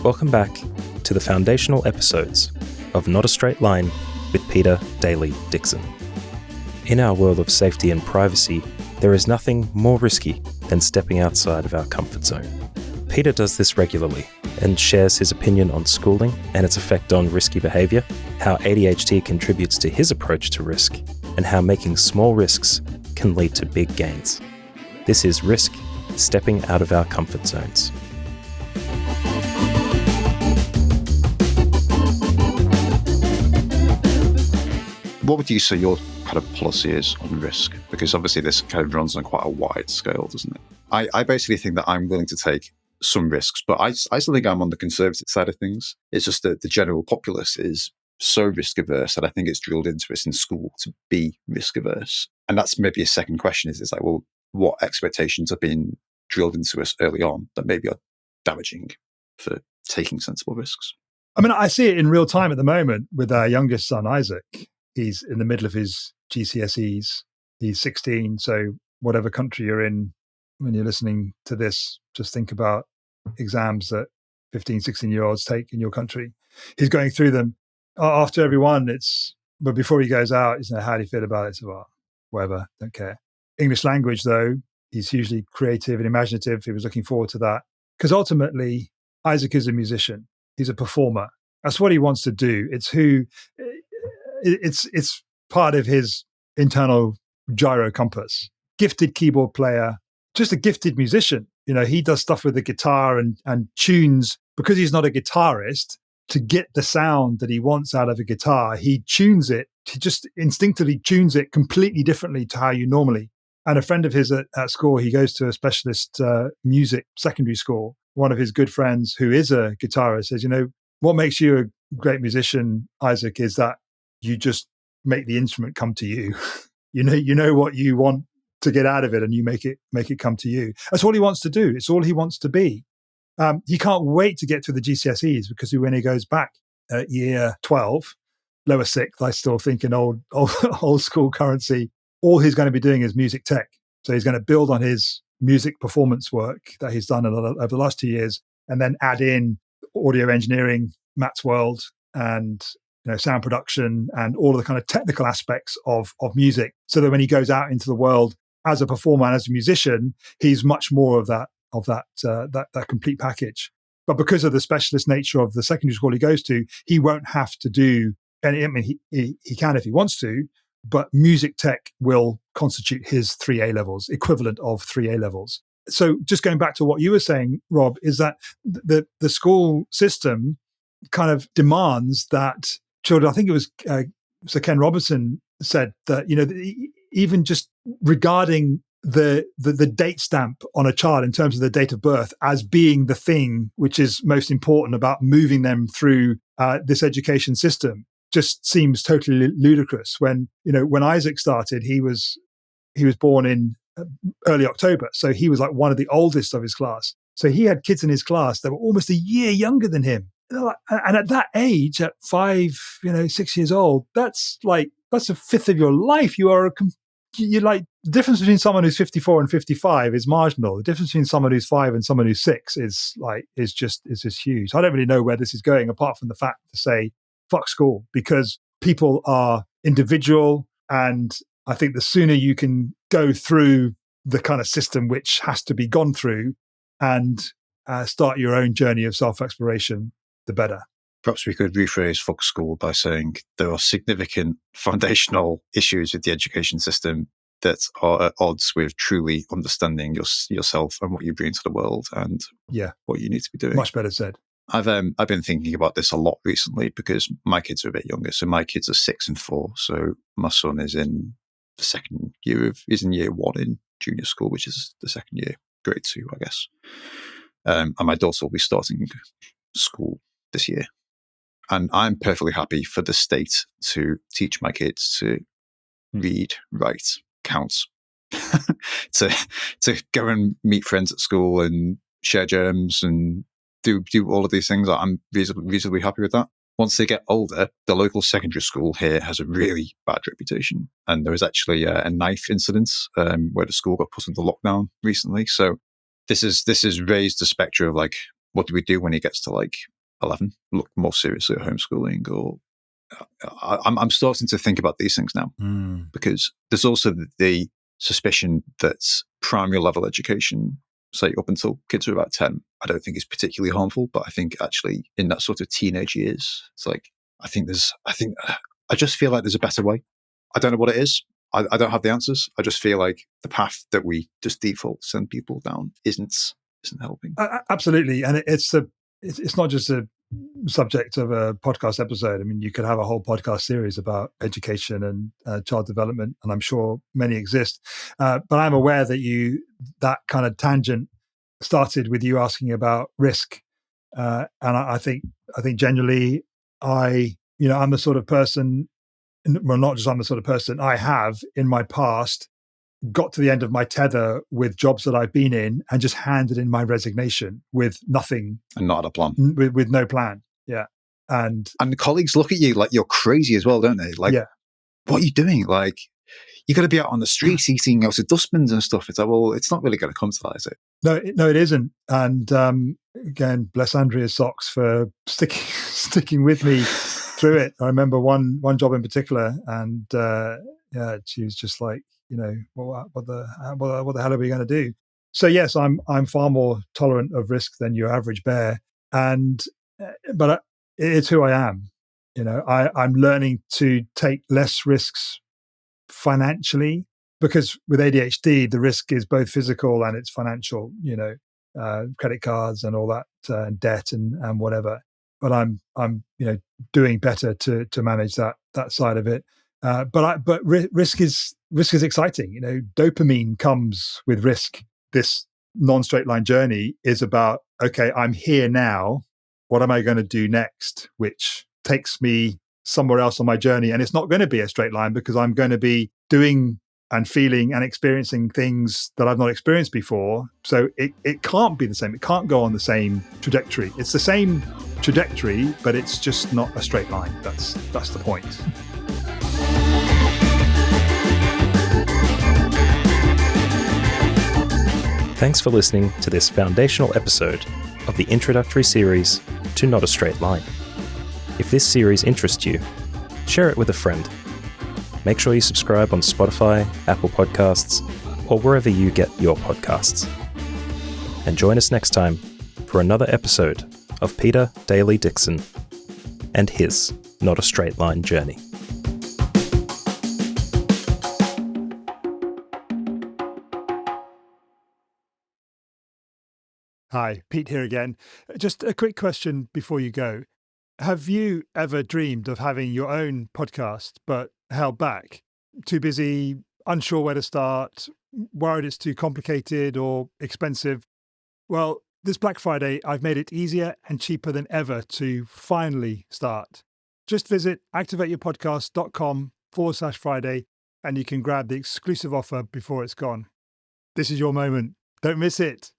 Welcome back to the foundational episodes of Not a Straight Line with Peter Daly-Dickson. In our world of safety and privacy, there is nothing more risky than stepping outside of our comfort zone. Peter does this regularly and shares his opinion on schooling and its effect on risky behaviour, how ADHD contributes to his approach to risk, and how making small risks can lead to big gains. This is Risk, Stepping Out of Our Comfort Zones. What would you say your kind of policy is on risk? Because obviously this kind of runs on quite a wide scale, doesn't it? I basically think that I'm willing to take some risks, but I still think I'm on the conservative side of things. It's just that the general populace is so risk averse that I think it's drilled into us in school to be risk averse. And that's maybe a second question is like, well, what expectations have been drilled into us early on that maybe are damaging for taking sensible risks? I mean, I see it in real time at the moment with our youngest son, Isaac. He's in the middle of his GCSEs. He's 16. So whatever country you're in, when you're listening to this, just think about exams that 15, 16-year-olds take in your country. He's going through them. After every one, but before he goes out, he's how do you feel about it? So, well, whatever, don't care. English language, though, he's hugely creative and imaginative. He was looking forward to that. Because ultimately, Isaac is a musician. He's a performer. That's what he wants to do. It's part of his internal gyro compass. Gifted keyboard player, just a gifted musician. You know, he does stuff with the guitar and tunes, because he's not a guitarist, to get the sound that he wants out of a guitar. He tunes it, he just instinctively tunes it completely differently to how you normally. And a friend of his at school, he goes to a specialist music secondary school. One of his good friends who is a guitarist says, you know, what makes you a great musician, Isaac, is that you just make the instrument come to you. You know what you want to get out of it, and you make it come to you. That's all he wants to do. It's all he wants to be. He can't wait to get to the GCSEs, because when he goes back at year 12, lower sixth, I still think in old school currency, all he's going to be doing is music tech. So he's going to build on his music performance work that he's done over the last 2 years, and then add in audio engineering, Matt's world, and sound production, and all of the kind of technical aspects of music, so that when he goes out into the world as a performer and as a musician, he's much more of that complete package. But because of the specialist nature of the secondary school he goes to, he won't have to do any. I mean, he can if he wants to, but music tech will constitute his 3 A levels, equivalent of 3 A levels. So just going back to what you were saying, Rob, is that the school system kind of demands that children, I think it was Sir Ken Robinson said that, even just regarding the date stamp on a child in terms of the date of birth as being the thing which is most important about moving them through this education system just seems totally ludicrous. When Isaac started, he was born in early October, so he was like one of the oldest of his class. So he had kids in his class that were almost a year younger than him. And at that age, at 5, 6 years old, that's a fifth of your life. The difference between someone who's 54 and 55 is marginal. The difference between someone who's 5 and someone who's 6 is just huge. I don't really know where this is going, apart from the fact to say, fuck school, because people are individual. And I think the sooner you can go through the kind of system which has to be gone through and start your own journey of self-exploration, the better. Perhaps we could rephrase fuck school by saying there are significant foundational issues with the education system that are at odds with truly understanding yourself and what you bring to the world and what you need to be doing. Much better said. I've been thinking about this a lot recently because my kids are a bit younger. So my kids are 6 and 4. So my son is in the second year he's in year 1 in junior school, which is the second year, grade 2, I guess. And my daughter will be starting school this year. And I'm perfectly happy for the state to teach my kids to read, write, count, to go and meet friends at school and share germs and do all of these things. I'm reasonably happy with that. Once they get older, the local secondary school here has a really bad reputation. And there was actually a knife incident where the school got put into lockdown recently. So this has raised the spectre of what do we do when he gets to 11 look more seriously at homeschooling, or I'm starting to think about these things now, because there's also the suspicion that primary level education, say up until kids are about 10, I don't think is particularly harmful, but I think actually in that sort of teenage years, it's like, I just feel like there's a better way. I don't know what it is. I don't have the answers. I just feel like the path that we just default send people down isn't helping. Absolutely. And it's not just a subject of a podcast episode. I mean, you could have a whole podcast series about education and child development, and I'm sure many exist. But I'm aware that that kind of tangent started with you asking about risk. And I think generally I'm the sort of person, well, not just I'm the sort of person, I have in my past got to the end of my tether with jobs that I've been in and just handed in my resignation with nothing. And not had a plan. With no plan. Yeah. And the colleagues look at you like you're crazy as well, don't they? Like, what are you doing? Like, you got to be out on the streets eating out of dustbins and stuff. It's like, well, it's not really going to come to that, is it? No, it isn't. And again, bless Andrea's socks for sticking with me through it. I remember one job in particular, and she was just like, well, what the hell are we going to do? So yes, I'm far more tolerant of risk than your average bear, but it's who I am. I'm learning to take less risks financially, because with ADHD, the risk is both physical and it's financial. Credit cards and all that, debt and whatever. But I'm doing better to manage that side of it. But risk is exciting. Dopamine comes with risk. This non-straight line journey is about, okay, I'm here now. What am I going to do next? Which takes me somewhere else on my journey. And it's not going to be a straight line, because I'm going to be doing and feeling and experiencing things that I've not experienced before. So it can't be the same. It can't go on the same trajectory. It's the same trajectory, but it's just not a straight line. That's the point. Thanks for listening to this foundational episode of the introductory series to Not a Straight Line. If this series interests you, share it with a friend. Make sure you subscribe on Spotify, Apple Podcasts, or wherever you get your podcasts. And join us next time for another episode of Peter Daly-Dickson and his Not a Straight Line journey. Hi, Pete here again. Just a quick question before you go. Have you ever dreamed of having your own podcast but held back? Too busy, unsure where to start, worried it's too complicated or expensive? Well, this Black Friday, I've made it easier and cheaper than ever to finally start. Just visit activateyourpodcast.com/Friday and you can grab the exclusive offer before it's gone. This is your moment. Don't miss it.